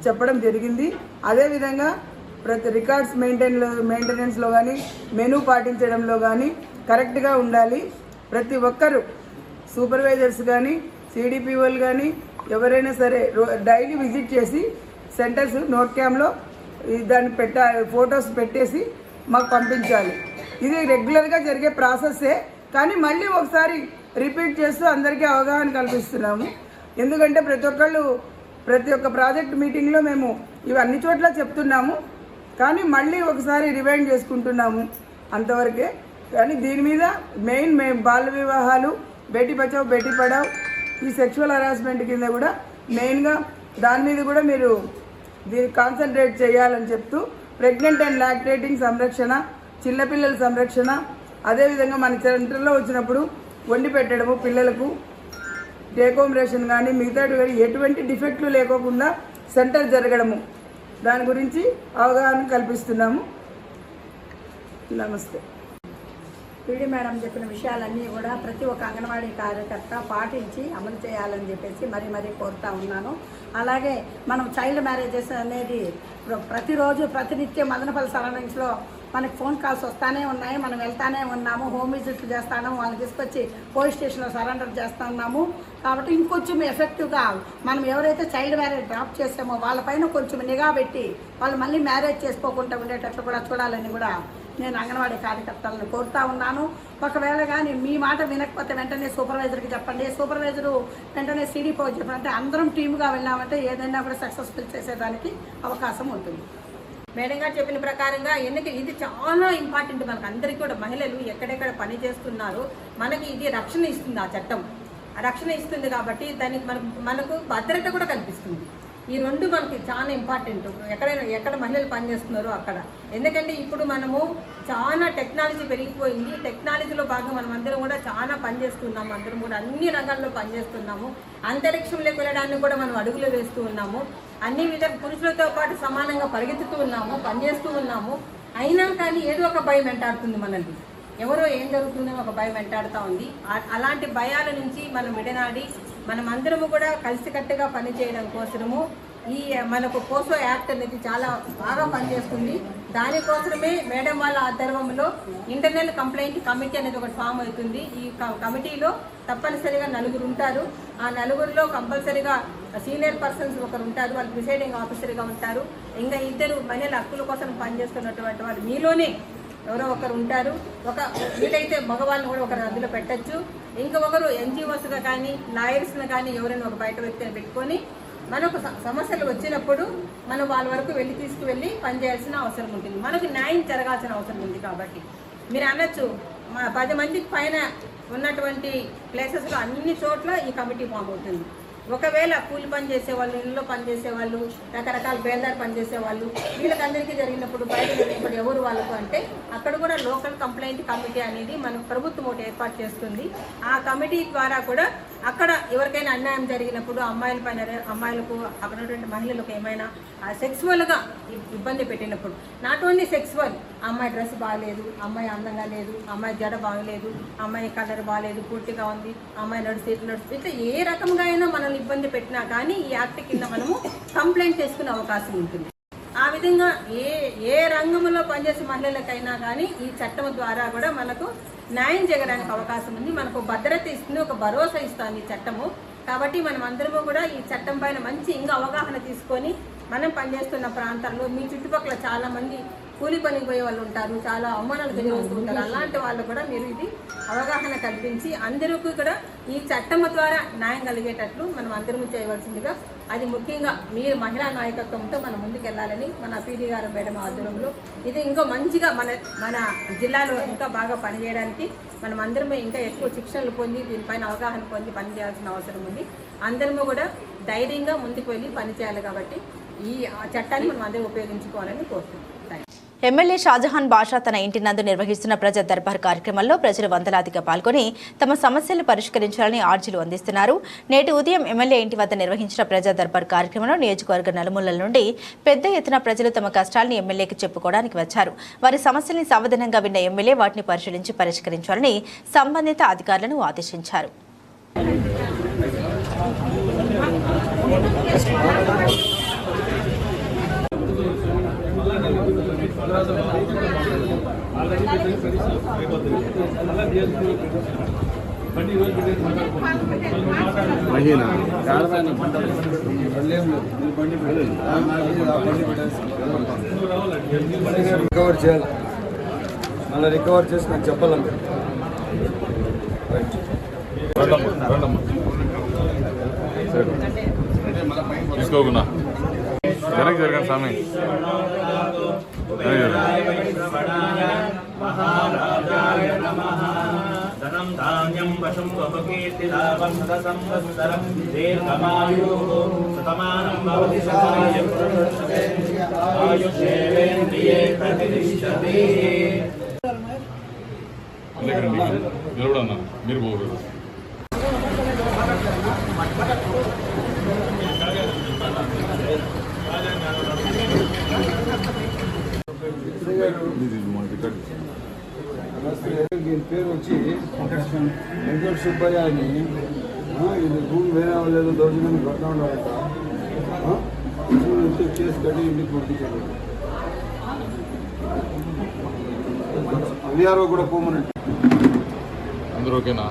S4: చెప్పడం జరిగింది. అదేవిధంగా ప్రతి రికార్డ్స్ మెయింటెనెన్స్లో కానీ మెనూ పాటించడంలో కానీ కరెక్ట్గా ఉండాలి. ప్రతి ఒక్కరూ సూపర్వైజర్స్ కానీ సిడిపిఓలు కానీ ఎవరైనా సరే డైలీ విజిట్ చేసి సెంటర్స్ నోట్ క్యామ్లో దాన్ని ఫొటోస్ పెట్టేసి మాకు పంపించాలి. ఇది రెగ్యులర్గా జరిగే ప్రాసెస్సే, కానీ మళ్ళీ ఒకసారి రిపీట్ చేస్తూ అందరికీ అవగాహన కల్పిస్తున్నాము. ఎందుకంటే ప్రతి ఒక్క ప్రాజెక్ట్ మీటింగ్లో మేము ఇవి అన్ని చోట్ల చెప్తున్నాము, కానీ మళ్ళీ ఒకసారి రివైండ్ చేసుకుంటున్నాము అంతవరకే. కానీ దీని మీద మెయిన్ బాల వివాహాలు, బేటీ బచావో బేటీ పడావో, ఈ సెక్షువల్ హరాస్మెంట్ కింద కూడా మెయిన్గా దాని మీద కూడా మీరు దీన్ని కాన్సన్ట్రేట్ చేయాలని చెప్తూ ప్రెగ్నెంట్ అండ్ లాక్టేటింగ్ సంరక్షణ, చిన్నపిల్లల సంరక్షణ, అదేవిధంగా మన సెంటర్లో వచ్చినప్పుడు వండి పెట్టడము, పిల్లలకు టేక్ హోమ్ రేషన్ కానీ మిగతాడు కానీ ఎటువంటి డిఫెక్ట్లు లేకోకుండా సెంటర్ జరగడము, దాని గురించి అవగాహన కల్పిస్తున్నాము. నమస్తే.
S7: పీడీ మేడం చెప్పిన విషయాలన్నీ కూడా ప్రతి ఒక్క అంగన్వాడీ కార్యకర్త పాటించి అమలు చేయాలని చెప్పేసి మరీ కోరుతా ఉన్నాను. అలాగే మనం చైల్డ్ మ్యారేజెస్ అనేది ప్రతిరోజు ప్రతినిత్యం మదనపల్లి సరౌండింగ్స్లో మనకి ఫోన్ కాల్స్ వస్తానే ఉన్నాయి, మనం వెళ్తానే ఉన్నాము, హోమ్ విజిట్లు చేస్తాము, వాళ్ళని తీసుకొచ్చి పోలీస్ స్టేషన్లో సరెండర్ చేస్తూ ఉన్నాము. కాబట్టి ఇంకొంచెం ఎఫెక్టివ్గా మనం ఎవరైతే చైల్డ్ మ్యారేజ్ డ్రాప్ చేసామో వాళ్ళపైన కొంచెం నిఘా పెట్టి వాళ్ళు మళ్ళీ మ్యారేజ్ చేసుకోకుండా ఉండేటట్లు కూడా చూడాలని కూడా నేను అంగన్వాడీ కార్యకర్తలను కోరుతా ఉన్నాను. ఒకవేళ కానీ మీ మాట వినకపోతే వెంటనే సూపర్వైజర్కి చెప్పండి, సూపర్వైజరు వెంటనే సిడిపో చెప్పండి. అంటే అందరం టీమ్గా వెళ్ళామంటే ఏదైనా కూడా సక్సెస్ఫుల్ చేసేదానికి అవకాశం ఉంటుంది.
S8: మేడం గారు చెప్పిన ప్రకారంగా ఇది చాలా ఇంపార్టెంట్. మనకు అందరికీ కూడా మహిళలు ఎక్కడెక్కడ పని చేస్తున్నారు, మనకి ఇది రక్షణ ఇస్తుంది. ఆ చట్టం రక్షణ ఇస్తుంది కాబట్టి దానికి మనకు భద్రత కూడా కల్పిస్తుంది. ఈ రెండు మనకి చాలా ఇంపార్టెంట్. ఎక్కడ మహిళలు పనిచేస్తున్నారో అక్కడ. ఎందుకంటే ఇప్పుడు మనము చాలా టెక్నాలజీ పెరిగిపోయింది. టెక్నాలజీలో భాగంగా మనం అందరం కూడా చాలా పనిచేస్తున్నాము. అందరం కూడా అన్ని రంగాల్లో పనిచేస్తున్నాము. అంతరిక్షంలోకి వెళ్ళడానికి కూడా మనం అడుగులు వేస్తూ ఉన్నాము. అన్ని విధాలు పురుషులతో పాటు సమానంగా పరిగెత్తుతూ ఉన్నాము, పనిచేస్తూ ఉన్నాము. అయినా కానీ ఏదో ఒక భయం వెంటాడుతుంది మనల్ని. ఎవరో ఏం జరుగుతుందని ఒక భయం వెంటాడుతూ ఉంది. అలాంటి భయాల నుంచి మనం విడనాడి మనం అందరము కూడా కలిసికట్టుగా పనిచేయడం కోసము ఈ మనకు పోసో యాక్ట్ అనేది చాలా బాగా పనిచేస్తుంది. దానికోసమే మేడం వాళ్ళ ఆధ్వర్యంలో ఇంటర్నల్ కంప్లైంట్ కమిటీ అనేది ఒకటి ఫామ్ అవుతుంది. ఈ కమిటీలో తప్పనిసరిగా 4 ఉంటారు. ఆ 4లో కంపల్సరిగా సీనియర్ పర్సన్స్ ఒకరు ఉంటారు, వాళ్ళు ప్రిసైడింగ్ ఆఫీసర్గా ఉంటారు. ఇంకా 2 మహిళల హక్కుల కోసం పనిచేస్తున్నటువంటి వాళ్ళు మీలోనే ఎవరో ఒకరు ఉంటారు. వీలైతే మగవాళ్ళని కూడా ఒకరు అందులో పెట్టచ్చు. ఇంకా ఒకరు ఎన్జిఓస్గా కానీ లాయర్స్ని కానీ ఎవరైనా ఒక బయట వ్యక్తిని పెట్టుకొని మనకు సమస్యలు వచ్చినప్పుడు మనం వాళ్ళ వరకు తీసుకువెళ్ళి పనిచేయాల్సిన అవసరం ఉంటుంది. మనకు న్యాయం జరగాల్సిన అవసరం ఉంది. కాబట్టి మీరు అనొచ్చు 10 మందికి పైన ఉన్నటువంటి ప్లేసెస్లో అన్ని చోట్ల ఈ కమిటీ ఫామ్ అవుతుంది. ఒకవేళ కూలి పని చేసేవాళ్ళు, ఇళ్ళలో పనిచేసేవాళ్ళు, రకరకాల బేల్దారు పనిచేసేవాళ్ళు, వీళ్ళకందరికీ జరిగినప్పుడు బయట జరిగినప్పుడు ఎవరు వాళ్ళకు అంటే అక్కడ కూడా లోకల్ కంప్లైంట్ కమిటీ అనేది మనకు ప్రభుత్వం ఒకటి ఏర్పాటు చేస్తుంది. ఆ కమిటీ ద్వారా కూడా అక్కడ ఎవరికైనా అన్యాయం జరిగినప్పుడు అమ్మాయిలకు అక్కడ ఉన్నటువంటి మహిళలకు ఏమైనా సెక్సువల్గా ఇబ్బంది పెట్టినప్పుడు, నాట్ ఓన్లీ సెక్సువల్, అమ్మాయి డ్రెస్ బాగాలేదు, అమ్మాయి అందంగా లేదు, అమ్మాయి జడ బాగలేదు, అమ్మాయి కలర్ బాగాలేదు, పూర్తిగా ఉంది, అమ్మాయి నడుస్తూ ఇట్లా ఏ రకంగా అయినా మనల్ని ఇబ్బంది పెట్టినా కానీ ఈ యాక్ట్ కింద మనము కంప్లైంట్ చేసుకునే అవకాశం ఉంటుంది. ఆ విధంగా ఏ రంగంలో పనిచేసే మహిళలకైనా కానీ ఈ చట్టం ద్వారా కూడా మనకు న్యాయం చేయడానికి అవకాశం ఉంది. మనకు భద్రత ఇస్తుంది, ఒక భరోసా ఇస్తుంది ఈ చట్టము. కాబట్టి మనం అందరము కూడా ఈ చట్టం పైన మంచి ఇంకా అవగాహన తీసుకొని మనం పనిచేస్తున్న ప్రాంతాల్లో మీ చుట్టుపక్కల చాలా మంది కూలి పనికి పోయే వాళ్ళు ఉంటారు, చాలా అవమానాలు జరిగిస్తూ ఉంటారు. అలాంటి వాళ్ళు కూడా మీరు ఇది అవగాహన కల్పించి అందరికీ కూడా ఈ చట్టం ద్వారా న్యాయం కలిగేటట్లు మనం అందరము చేయవలసిందిగా, అది ముఖ్యంగా మీరు మహిళా నాయకత్వంతో మనం ముందుకెళ్లాలని మన పీడీ గారు మేడం ఆధ్వర్యంలో ఇది ఇంకా మంచిగా మన జిల్లాలో ఇంకా బాగా పనిచేయడానికి మనం అందరము ఇంకా ఎక్కువ శిక్షణలు పొంది దీనిపైన అవగాహన పొంది పనిచేయాల్సిన అవసరం ఉంది. అందరము కూడా ధైర్యంగా ముందుకు వెళ్ళి పనిచేయాలి. కాబట్టి ఈ చట్టాన్ని మనం అందరూ ఉపయోగించుకోవాలని కోరుతున్నాం.
S1: ఎమ్మెల్యే షాజహాన్ బాషా తన ఇంటి నందు నిర్వహిస్తున్న ప్రజా దర్బార్ కార్యక్రమంలో ప్రజలు వందలాదిగా పాల్గొని తమ సమస్యలు పరిష్కరించాలని ఆర్జీలు అందిస్తున్నారు. నేటి ఉదయం ఎమ్మెల్యే ఇంటి వద్ద నిర్వహించిన ప్రజా దర్బార్ కార్యక్రమంలో నియోజకవర్గ నలుమూలల నుండి పెద్ద ఎత్తున ప్రజలు తమ కష్టాలను ఎమ్మెల్యేకి చెప్పుకోవడానికి వచ్చారు. వారి సమస్యల్ని సావధానంగా విన్న ఎమ్మెల్యే వాటిని పరిశీలించి పరిష్కరించాలని సంబంధిత అధికారులను ఆదేశించారు.
S2: రికవర్ చేయాలి, మళ్ళీ రికవర్ చేసి నాకు చెప్పాలంటే
S9: తీసుకోకున్నా వెనక్కి జరగండి స్వామి.
S10: ధనం ధాన్యం పశుం వపకీర్తిలాభం సంవత్సరం దీర్ఘమాయుః శతమానం భవతి శతాయం ఆయుష్యేంద్రియే ప్రతిష్ఠతి.
S9: నిలబడన్నా మీరు పోగలరు.
S2: పేరు వచ్చి వెంకట సుబ్బయ్య అని, ఇది భూమి వేరే లేదు దౌర్జన్యం కొడతా ఉన్నాడట. కేసు కట్టి ఇంటికి పంపించాడు. అవిఆర్ఓ కూడా పోమనండి.
S9: అందరూ ఓకేనా?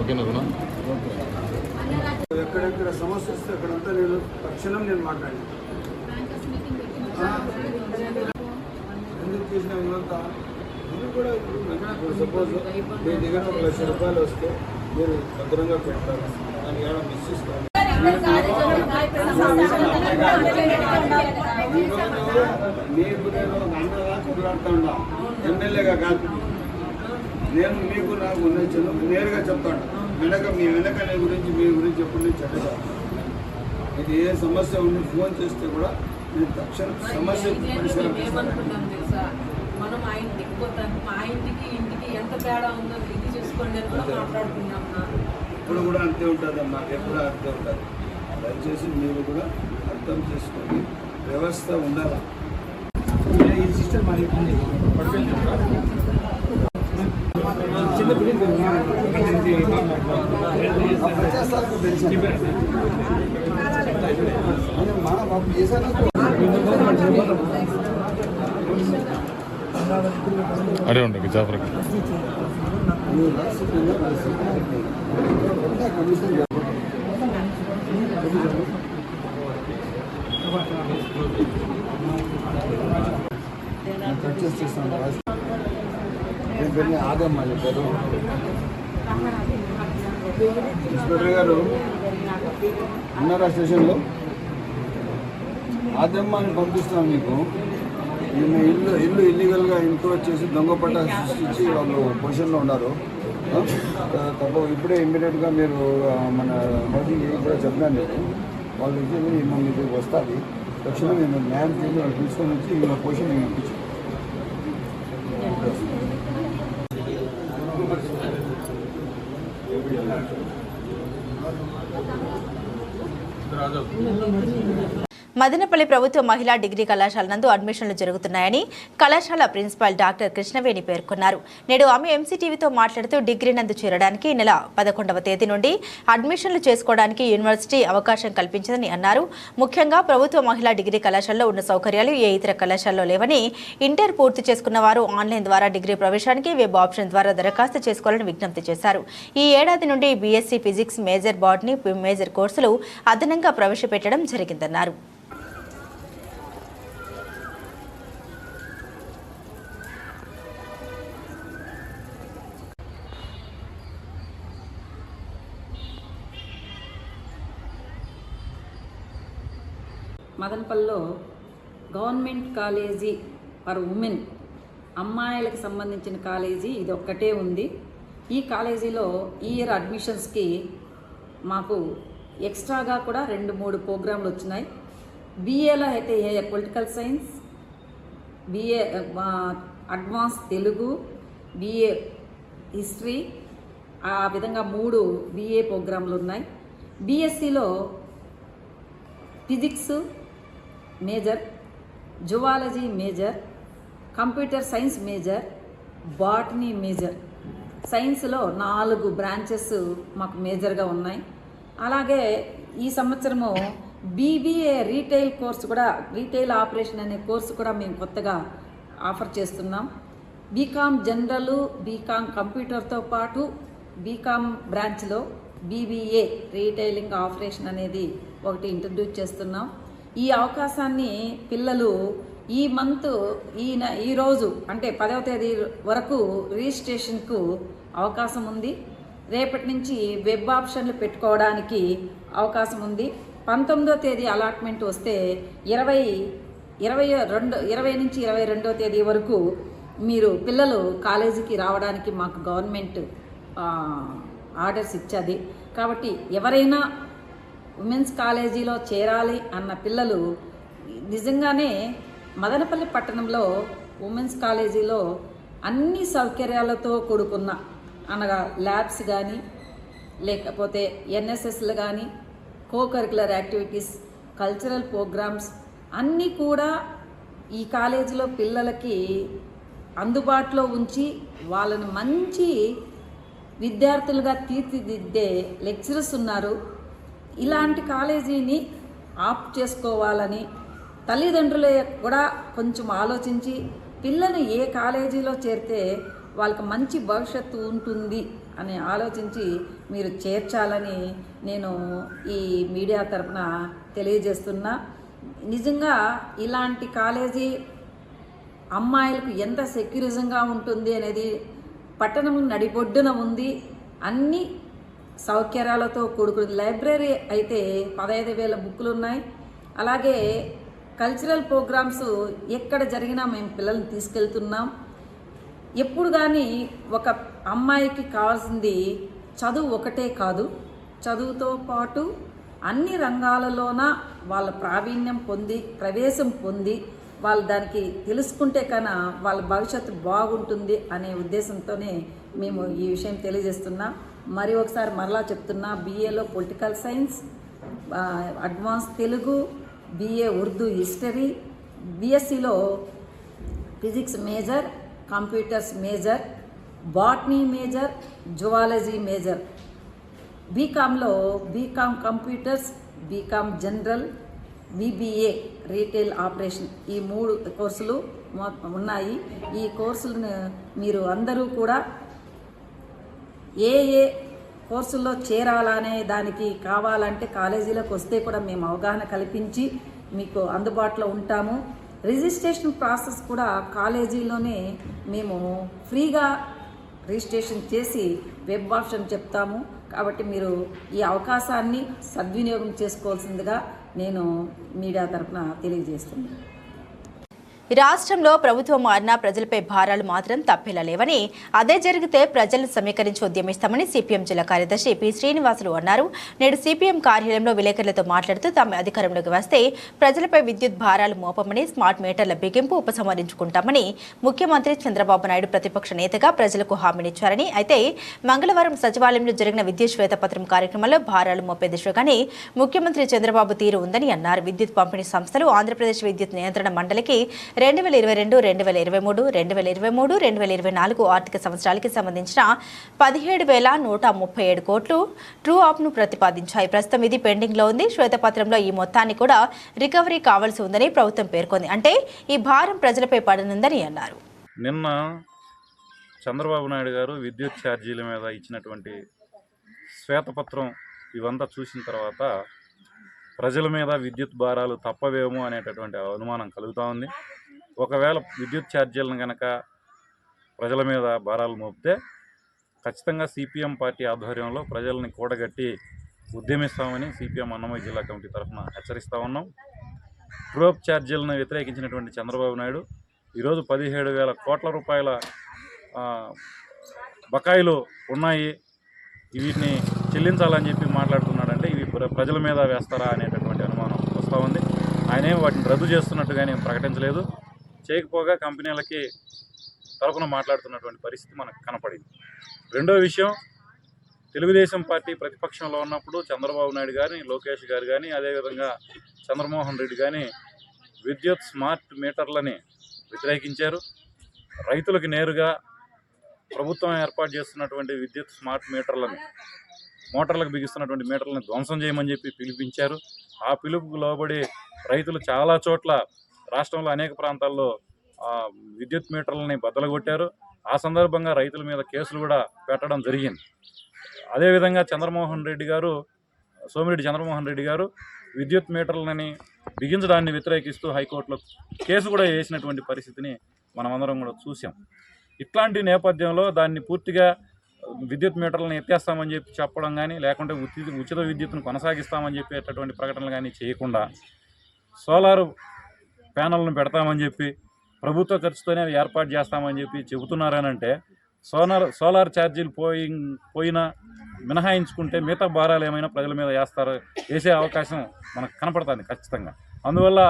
S9: ఓకేనా కూడా
S2: ఎక్కడెక్కడ సమస్య వస్తే అక్కడంతా నేను తక్షణం మాట్లాడి ఎందుకు చేసిన ఇదంతా ఇది కూడా ఇప్పుడు సపోజ్ మీ దగ్గర ₹1,00,000 వస్తే మీరు భద్రంగా పెడతారు, దాన్ని ఏమైనా మిస్ చేసుకోవాలి. మీకు నేను అన్నదా కుదరాడుతూ ఉన్నా, ఎమ్మెల్యేగా కాదు. నేను మీకు నాకు ఉన్నచ్చాను నేరుగా చెప్తాను. మీ వెనక నీ గురించి మీ గురించి ఎప్పుడు నేను చెప్పగా ఇది ఏ సమస్య ఉండి ఫోన్ చేస్తే కూడా నేను తక్షణం సమస్య పరిష్కారం చేస్తాను.
S11: మనం ఆ ఇంటికి పోతాను, మా ఇంటికి ఎంత తేడా ఉందో ఇది చూసుకోండి అని కూడా మాట్లాడుకున్నాం.
S2: ఇప్పుడు కూడా అంతే ఉంటుందమ్మా, ఎప్పుడు అంతే ఉంటుంది. దయచేసి మీరు కూడా అర్థం చేసుకొని వ్యవస్థ ఉండాలి. ఈ సిస్టమ్ మరి
S9: అడే ఉండదు జాఫర్కి
S2: ఆగమ్మా చెప్పారు. ఇన్స్పెక్టర్ గారు ఉన్నారా స్టేషన్లో? ఆదమ్మాని పంపిస్తాం మీకు. నిన్న ఇల్లు ఇల్లీగల్గా ఎంక్రోచ్ చేసి దొంగ పట్ట సృష్టించి వాళ్ళు పొజిషన్లో ఉన్నారు. తప్ప ఇప్పుడే ఇమ్మీడియట్గా మీరు మన మోదీ కూడా చెప్పినా నేను వాళ్ళ నుంచి మీకు వస్తుంది. తక్షణం మేము న్యాయం చేసి వాళ్ళు తీసుకొని వచ్చి ఈ పొజిషన్ మేము ఇప్పించాం.
S1: మదనపల్లి ప్రభుత్వ మహిళా డిగ్రీ కళాశాల నందు అడ్మిషన్లు జరుగుతున్నాయని కళాశాల ప్రిన్సిపాల్ డాక్టర్ కృష్ణవేణి పేర్కొన్నారు. నేడు ఆమె ఎంసీటీవీతో మాట్లాడుతూ డిగ్రీ నందు చేరడానికి నెల 11వ తేదీ నుండి అడ్మిషన్లు చేసుకోవడానికి యూనివర్సిటీ అవకాశం కల్పించిందని అన్నారు. ముఖ్యంగా ప్రభుత్వ మహిళా డిగ్రీ కళాశాలలో ఉన్న సౌకర్యాలు ఏ ఇతర కళాశాలలో లేవని, ఇంటర్ పూర్తి చేసుకున్న వారు ఆన్లైన్ ద్వారా డిగ్రీ ప్రవేశానికి వెబ్ ఆప్షన్ ద్వారా దరఖాస్తు చేసుకోవాలని విజ్ఞప్తి చేశారు. ఈ ఏడాది నుండి BSc physics major, botany major కోర్సులు అదనంగా ప్రవేశపెట్టడం జరిగిందన్నారు.
S12: మదనపల్లిలో గవర్నమెంట్ కాలేజీ ఫర్ ఉమెన్, అమ్మాయిలకు సంబంధించిన కాలేజీ ఇది ఒక్కటే ఉంది. ఈ కాలేజీలో ఈ ఇయర్ అడ్మిషన్స్కి మాకు ఎక్స్ట్రాగా కూడా 2-3 ప్రోగ్రాంలు వచ్చినాయి. బీఏలో అయితే political science, BA advance Telugu, BA history, ఆ విధంగా 3 బీఏ ప్రోగ్రాంలు ఉన్నాయి. బీఎస్సీలో physics major, zoology major, computer science major, botany major. సైన్స్లో 4 బ్రాంచెస్ మాకు మేజర్గా ఉన్నాయి. అలాగే ఈ సంవత్సరము బీబీఏ రీటైల్ కోర్సు కూడా, రీటైల్ ఆపరేషన్ అనే కోర్సు కూడా మేము కొత్తగా ఆఫర్ చేస్తున్నాం. బీకామ్ జనరల్, బీకామ్ కంప్యూటర్తో పాటు బీకామ్ బ్రాంచ్లో బీబీఏ రీటైలింగ్ ఆపరేషన్ అనేది ఒకటి ఇంట్రడ్యూస్ చేస్తున్నాం. ఈ అవకాశాన్ని పిల్లలు ఈ మంత్ ఈరోజు అంటే 10వ తేదీ వరకు రిజిస్ట్రేషన్కు అవకాశం ఉంది. రేపటి నుంచి వెబ్ ఆప్షన్లు పెట్టుకోవడానికి అవకాశం ఉంది. 19వ తేదీ అలాట్మెంట్ వస్తే 20 నుంచి 22వ తేదీ వరకు మీరు పిల్లలు కాలేజీకి రావడానికి మాకు గవర్నమెంట్ ఆర్డర్స్ ఇచ్చాది. కాబట్టి ఎవరైనా ఉమెన్స్ కాలేజీలో చేరాలి అన్న పిల్లలు నిజంగానే మదనపల్లి పట్టణంలో ఉమెన్స్ కాలేజీలో అన్ని సౌకర్యాలతో కూడుకున్న, అనగా ల్యాబ్స్ కానీ, లేకపోతే ఎన్ఎస్ఎస్లు కానీ, కోకరికులర్ యాక్టివిటీస్, కల్చరల్ ప్రోగ్రామ్స్ అన్నీ కూడా ఈ కాలేజీలో పిల్లలకి అందుబాటులో ఉంచి వాళ్ళని మంచి విద్యార్థులుగా తీర్చిదిద్దే లెక్చరర్స్ ఉన్నారు. ఇలాంటి కాలేజీని ఆప్ట్ చేసుకోవాలని తల్లిదండ్రులే కూడా కొంచెం ఆలోచించి పిల్లని ఏ కాలేజీలో చేరితే వాళ్ళకి మంచి భవిష్యత్తు ఉంటుంది అని ఆలోచించి మీరు చేర్చాలని నేను ఈ మీడియా తరపున తెలియజేస్తున్నా. నిజంగా ఇలాంటి కాలేజీ అమ్మాయిలకు ఎంత సెక్యూరిజంగా ఉంటుంది అనేది పట్టణం నడిబొడ్డున ఉంది. అన్ని సౌకర్యాలతో కూడుకుని లైబ్రరీ అయితే 15,000 బుక్కులు ఉన్నాయి. అలాగే కల్చరల్ ప్రోగ్రామ్స్ ఎక్కడ జరిగినా మేము పిల్లల్ని తీసుకెళ్తున్నాం. ఎప్పుడు కానీ ఒక అమ్మాయికి కావాల్సింది చదువు ఒకటే కాదు, చదువుతో పాటు అన్ని రంగాలలోన వాళ్ళ ప్రావీణ్యం పొంది, ప్రవేశం పొంది, వాళ్ళు దానికి తెలుసుకుంటే కన్నా వాళ్ళ భవిష్యత్తు బాగుంటుంది అనే ఉద్దేశంతోనే మేము ఈ విషయం తెలియజేస్తున్నాం. మరి ఒకసారి మరలా చెప్తున్నా, బీఏలో political science, advance Telugu, BA Urdu history, బీఎస్సీలో physics major, computers major, botany major, zoology major. బీకామ్లో BCom computers, BCom general, BBA retail operation, ఈ 3 కోర్సులు ఉన్నాయి. ఈ కోర్సులను మీరు అందరూ కూడా ఏ కోర్సుల్లో చేరాలనే దానికి కావాలంటే కాలేజీలోకి వస్తే కూడా మేము అవగాహన కల్పించి మీకు అందుబాటులో ఉంటాము. రిజిస్ట్రేషన్ ప్రాసెస్ కూడా కాలేజీలోనే మేము ఫ్రీగా రిజిస్ట్రేషన్ చేసి వెబ్ ఆప్షన్ చెప్తాము. కాబట్టి మీరు ఈ అవకాశాన్ని సద్వినియోగం చేసుకోవాల్సిందిగా నేను మీడియా తరఫున తెలియజేస్తున్నాను.
S1: రాష్ట్రంలో ప్రభుత్వం మారినా ప్రజలపై భారాలు మాత్రం తప్పేలా లేవని, అదే జరిగితే ప్రజలను సమీకరించి ఉద్యమిస్తామని సిపిఎం జిల్లా కార్యదర్శి పి శ్రీనివాసులు అన్నారు. నేడు సిపిఎం కార్యాలయంలో విలేకరులతో మాట్లాడుతూ తాము అధికారంలోకి వస్తే ప్రజలపై విద్యుత్ భారాలు మోపమని, స్మార్ట్ మీటర్ల బిగింపు ఉపసంహరించుకుంటామని ముఖ్యమంత్రి చంద్రబాబు నాయుడు ప్రతిపక్ష నేతగా ప్రజలకు హామీనిచ్చారని, అయితే మంగళవారం సచివాలయంలో జరిగిన విద్యుత్ శ్వేతపత్రం కార్యక్రమంలో భారాలు మోపే దిశగానే ముఖ్యమంత్రి చంద్రబాబు తీరు ఉందని అన్నారు. విద్యుత్ పంపిణీ సంస్థలు ఆంధ్రప్రదేశ్ విద్యుత్ నియంత్రణ మండలికి 2022, 2023, 2023, 2024 ఆర్థిక సంవత్సరాలకి సంబంధించిన 17,137 కోట్లు ట్రూ ఆప్ను ప్రతిపాదించాయి. ప్రస్తుతం ఇది పెండింగ్లో ఉంది. శ్వేతపత్రంలో ఈ మొత్తాన్ని కూడా రికవరీ కావాల్సి ఉందని ప్రభుత్వం పేర్కొంది. అంటే ఈ భారం ప్రజలపై పడనుందని అన్నారు.
S13: నిన్న చంద్రబాబు నాయుడు గారు విద్యుత్ ఛార్జీల మీద ఇచ్చినటువంటి శ్వేతపత్రం ఇవంతా చూసిన తర్వాత ప్రజల మీద విద్యుత్ భారాలు తప్పవేమో అనేటటువంటి అనుమానం కలుగుతూ ఉంది. ఒకవేళ విద్యుత్ ఛార్జీలను కనుక ప్రజల మీద భారాలు మోపితే ఖచ్చితంగా సిపిఎం పార్టీ ఆధ్వర్యంలో ప్రజల్ని కూడగట్టి ఉద్యమిస్తామని సిపిఎం అన్నమయ్య జిల్లా కమిటీ తరఫున హెచ్చరిస్తూ ఉన్నాం. ట్రూఅప్ ఛార్జీలను వ్యతిరేకించినటువంటి చంద్రబాబు నాయుడు ఈరోజు 17,000 కోట్ల రూపాయల బకాయిలు ఉన్నాయి, వీటిని చెల్లించాలని చెప్పి మాట్లాడుతున్నాడంటే ఇవి ప్రజల మీద వేస్తారా అనేటటువంటి అనుమానం వస్తూ ఉంది. ఆయనే వాటిని రద్దు చేస్తున్నట్టుగానే ప్రకటించలేదు. చేయకపోగా కంపెనీలకి తరఫున మాట్లాడుతున్నటువంటి పరిస్థితి మనకు కనపడింది. రెండో విషయం, తెలుగుదేశం పార్టీ ప్రతిపక్షంలో ఉన్నప్పుడు చంద్రబాబు నాయుడు కానీ, లోకేష్ గారు కానీ, అదేవిధంగా చంద్రమోహన్ రెడ్డి కానీ విద్యుత్ స్మార్ట్ మీటర్లని వ్యతిరేకించారు. రైతులకు నేరుగా ప్రభుత్వం ఏర్పాటు చేస్తున్నటువంటి విద్యుత్ స్మార్ట్ మీటర్లను, మోటార్లకు బిగిస్తున్నటువంటి మీటర్లను ధ్వంసం చేయమని చెప్పి పిలిపించారు. ఆ పిలుపుకు లోబడి రైతులు చాలా చోట్ల రాష్ట్రంలో అనేక ప్రాంతాల్లో విద్యుత్ మీటర్లని బద్దలుగొట్టారు. ఆ సందర్భంగా రైతుల మీద కేసులు కూడా పెట్టడం జరిగింది. అదేవిధంగా సోమిరెడ్డి చంద్రమోహన్ రెడ్డి గారు విద్యుత్ మీటర్లని బిగించడాన్ని వ్యతిరేకిస్తూ హైకోర్టులో కేసు కూడా వేసినటువంటి పరిస్థితిని మనమందరం కూడా చూసాం. ఇట్లాంటి నేపథ్యంలో దాన్ని పూర్తిగా విద్యుత్ మీటర్లను ఎత్తేస్తామని చెప్పి చెప్పడం కానీ, లేకుంటే ఉచిత విద్యుత్తును కొనసాగిస్తామని చెప్పేటటువంటి ప్రకటనలు కానీ చేయకుండా సోలార్ ప్యానల్ను పెడతామని చెప్పి ప్రభుత్వ ఖర్చుతోనే ఏర్పాటు చేస్తామని చెప్పి చెబుతున్నారనంటే సోలార్ ఛార్జీలు పోయినా మినహాయించుకుంటే మిగతా భారాలు ఏమైనా ప్రజల మీద వేసే అవకాశం మనకు కనపడుతుంది ఖచ్చితంగా. అందువల్ల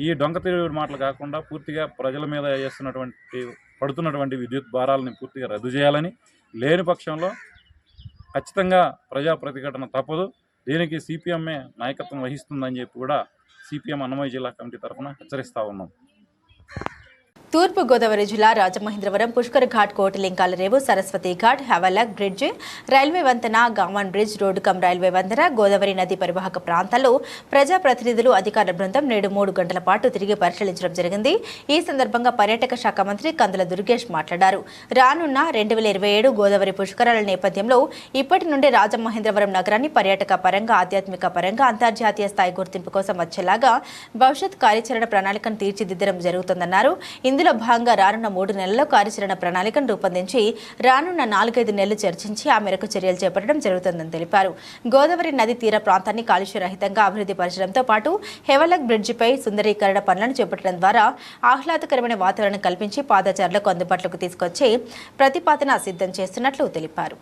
S13: ఈ డొంక తిరుగుడు మాటలు కాకుండా పూర్తిగా ప్రజల మీద పడుతున్నటువంటి విద్యుత్ భారాలని పూర్తిగా రద్దు చేయాలని, లేని పక్షంలో ఖచ్చితంగా ప్రజా ప్రతిఘటన తప్పదు. దీనికి సిపిఎంఏ నాయకత్వం వహిస్తుందని చెప్పి కూడా సిపిఎం అన్నమయ్య జిల్లా కమిటీ తరఫున హెచ్చరిస్తూ ఉన్నాం.
S1: తూర్పు గోదావరి జిల్లా రాజమహేంద్రవరం పుష్కర్ ఘాట్, కోటిలింకాల రేవు, సరస్వతి ఘాట్, హవలక్ బ్రిడ్జ్, రైల్వే వంతెన, Gammon bridge road cum railway వంతెన, గోదావరి నది పరివాహక ప్రాంతాల్లో ప్రజాప్రతినిధులు, అధికారుల బృందం నేడు 3 గంటల పాటు తిరిగి పరిశీలించడం జరిగింది. ఈ సందర్భంగా పర్యాటక శాఖ మంత్రి కందుల దుర్గేష్ మాట్లాడారు. రానున్న 2027 గోదావరి పుష్కరాల నేపథ్యంలో ఇప్పటి నుండే రాజమహేంద్రవరం నగరాన్ని పర్యాటక పరంగా, ఆధ్యాత్మిక పరంగా అంతర్జాతీయ స్థాయి గుర్తింపు కోసం వచ్చేలాగా భవిష్యత్ కార్యాచరణ ప్రణాళికను తీర్చిదిద్దడం జరుగుతుందన్నారు. ఇందులో భాగంగా రానున్న 3 నెలల్లో కార్యాచరణ ప్రణాళికను రూపొందించి రానున్న 4-5 నెలలు చర్చించి ఆ మేరకు చర్యలు చేపట్టడం జరుగుతుందని తెలిపారు. గోదావరి నది తీర ప్రాంతాన్ని కాలుష్యరహితంగా అభివృద్ధి పరచడంతో పాటు హెవలక్ బ్రిడ్జిపై సుందరీకరణ పనులను చేపట్టడం ద్వారా ఆహ్లాదకరమైన వాతావరణం కల్పించి పాదచారులకు అందుబాటులోకి తీసుకొచ్చే ప్రతిపాదన సిద్ధం చేస్తున్నట్లు తెలిపారు.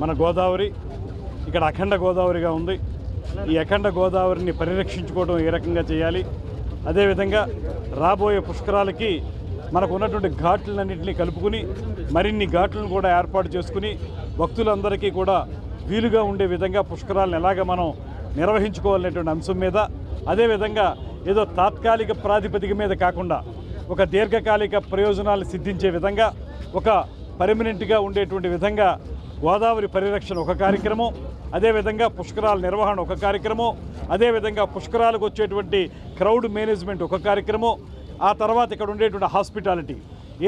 S14: మన గోదావరి ఇక్కడ అఖండ గోదావరిగా ఉంది. ఈ అఖండ గోదావరిని పరిరక్షించుకోవడం ఏ రకంగా చేయాలి, అదేవిధంగా రాబోయే పుష్కరాలకి మనకు ఉన్నటువంటి ఘాట్లన్నింటినీ కలుపుకుని మరిన్ని ఘాట్లను కూడా ఏర్పాటు చేసుకుని భక్తులందరికీ కూడా వీలుగా ఉండే విధంగా పుష్కరాలను ఎలాగ మనం నిర్వహించుకోవాలనేటువంటి అంశం మీద, అదేవిధంగా ఏదో తాత్కాలిక ప్రాతిపదిక మీద కాకుండా ఒక దీర్ఘకాలిక ప్రయోజనాలు సిద్ధించే విధంగా ఒక పర్మనెంట్గా ఉండేటువంటి విధంగా గోదావరి పరిరక్షణ ఒక కార్యక్రమం, అదేవిధంగా పుష్కరాల నిర్వహణ ఒక కార్యక్రమం, అదేవిధంగా పుష్కరాలకు వచ్చేటువంటి క్రౌడ్ మేనేజ్మెంట్ ఒక కార్యక్రమం, ఆ తర్వాత ఇక్కడ ఉండేటువంటి హాస్పిటాలిటీ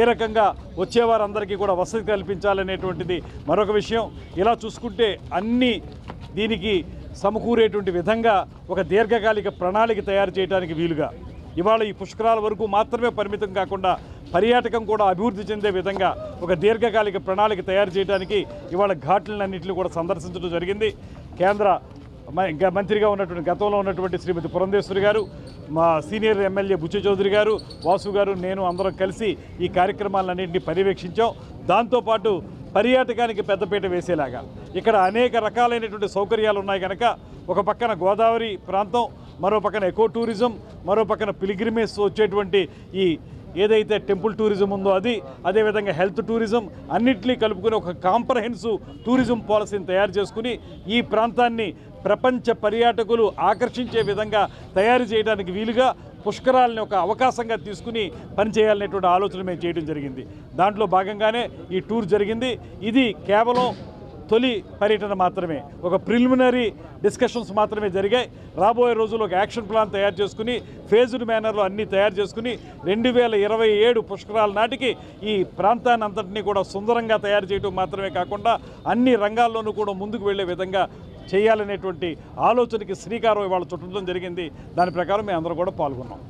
S14: ఏ రకంగా వచ్చేవారందరికీ కూడా వసతి కల్పించాలనేటువంటిది మరొక విషయం. ఇలా చూసుకుంటే అన్ని దీనికి సమకూరేటువంటి విధంగా ఒక దీర్ఘకాలిక ప్రణాళిక తయారు చేయడానికి వీలుగా ఇవాళ ఈ పుష్కరాల వరకు మాత్రమే పరిమితం కాకుండా పర్యాటకం కూడా అభివృద్ధి చెందే విధంగా ఒక దీర్ఘకాలిక ప్రణాళిక తయారు చేయడానికి ఇవాళ ఘాట్లన్నింటినీ కూడా సందర్శించడం జరిగింది. కేంద్ర మంత్రిగా ఉన్నటువంటి గతంలో ఉన్నటువంటి శ్రీమతి పురంధేశ్వరి గారు, మా సీనియర్ ఎమ్మెల్యే బుచ్చ చౌదరి గారు, వాసు గారు, నేను అందరం కలిసి ఈ కార్యక్రమాలన్నింటినీ పర్యవేక్షించాం. దాంతోపాటు పర్యాటకానికి పెద్దపీట వేసేలాగా ఇక్కడ అనేక రకాలైనటువంటి సౌకర్యాలు ఉన్నాయి కనుక ఒక పక్కన గోదావరి ప్రాంతం, మరో పక్కన ఎకో టూరిజం, మరో పక్కన పిలిగ్రిమేజ్ వచ్చేటువంటి ఈ ఏదైతే టెంపుల్ టూరిజం ఉందో అది, అదేవిధంగా హెల్త్ టూరిజం అన్నింటినీ కలుపుకుని ఒక కాంప్రహెన్సివ్ టూరిజం పాలసీని తయారు చేసుకుని ఈ ప్రాంతాన్ని ప్రపంచ పర్యాటకులు ఆకర్షించే విధంగా తయారు చేయడానికి వీలుగా పుష్కరాలని ఒక అవకాశంగా తీసుకుని పనిచేయాలనేటువంటి ఆలోచన మేము చేయడం జరిగింది. దాంట్లో భాగంగానే ఈ టూర్ జరిగింది. ఇది కేవలం తొలి పర్యటన మాత్రమే, ఒక ప్రిలిమినరీ డిస్కషన్స్ మాత్రమే జరిగాయి. రాబోయే రోజుల్లో ఒక యాక్షన్ ప్లాన్ తయారు చేసుకుని ఫేజ్డ్ మేనర్లో అన్నీ తయారు చేసుకుని 2027 పుష్కరాల నాటికి ఈ ప్రాంతాన్ని అంతటినీ కూడా సుందరంగా తయారు చేయడం మాత్రమే కాకుండా అన్ని రంగాల్లోనూ కూడా ముందుకు వెళ్లే విధంగా చేయాలనేటువంటి ఆలోచనకి శ్రీకారం ఇవాళ చుట్టడం జరిగింది. దాని ప్రకారం మేము అందరూ కూడా పాల్గొన్నాం.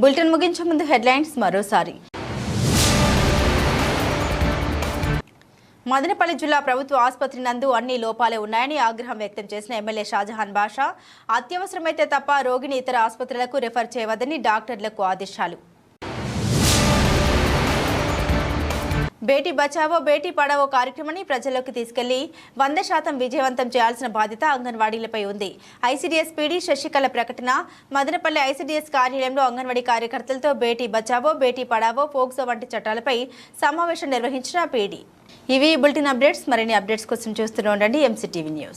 S1: బులెటిన్ ముగించే ముందు హెడ్లైన్స్ మరోసారి. మదనపల్లి జిల్లా ప్రభుత్వ ఆసుపత్రి నందు అన్ని లోపాలే ఉన్నాయని ఆగ్రహం వ్యక్తం చేసిన ఎమ్మెల్యే షాజహాన్ బాషా, అత్యవసరమైతే తప్ప రోగిని ఇతర ఆసుపత్రులకు రిఫర్ చేయవద్దని డాక్టర్లకు ఆదేశాలు. బేటీ బచావో బేటీ పడావో కార్యక్రమాన్ని ప్రజల్లోకి తీసుకెళ్లి 100% విజయవంతం చేయాల్సిన బాధ్యత అంగన్వాడీలపై ఉంది. ఐసీడీఎస్ పీడీ శశికళ ప్రకటన. మదనపల్లి ఐసీడీఎస్ కార్యాలయంలో అంగన్వాడీ కార్యకర్తలతో బేటీ బచావో బేటీ పడావో పోక్సో వంటి చట్టాలపై సమావేశం నిర్వహించిన పీడీ. ఇవి బులెటిన్ అప్డేట్స్. మరిన్ని అప్డేట్స్ కోసం చూస్తూనే ఉండండి ఎంసీటీవీ న్యూస్.